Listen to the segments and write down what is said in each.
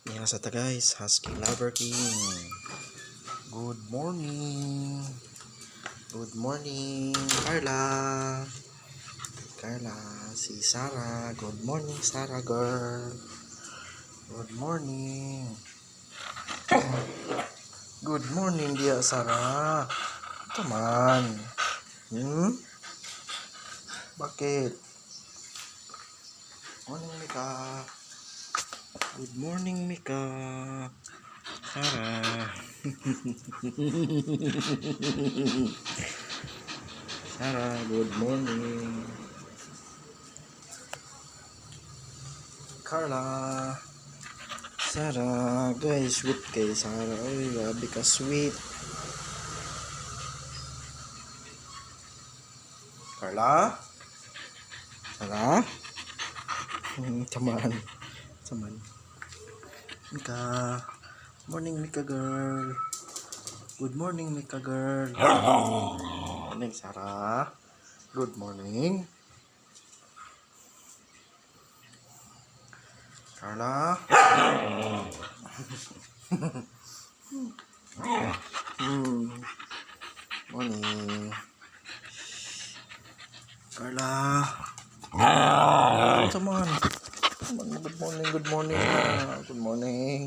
Yan sa ta guys, Husky Lover King. Good morning. Good morning, Carla. Carla, si Sarah. Good morning, Sarah girl. Good morning. Good morning, dia Sarah. Come on. Bakit? Morning, Mika. Good morning, Mika. Sarah. Sarah, good morning. Carla. Sarah, guys, sweet kay Sarah. Ay, grabe ka sweet. Carla? Sarah? Taman. Taman. Mika. Morning, Mika girl. Good morning, Mika girl. Morning, Sarah. Good morning. Carla. Morning. Carla. Come on. Good morning, good morning. Good morning.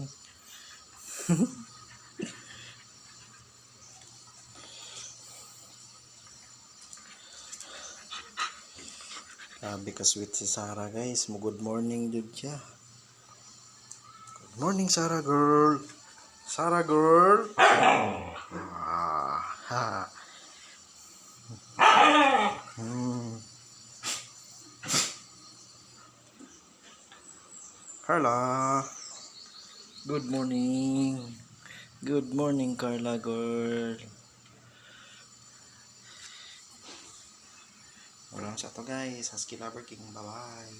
Grabe ka sweet si Sarah guys. Mo good morning jud siya. Good morning Sarah girl. Sarah girl. Ha. Carla. Good morning. Good morning Carla girl. Walang sa to guys. Husky Lover King. Bye bye.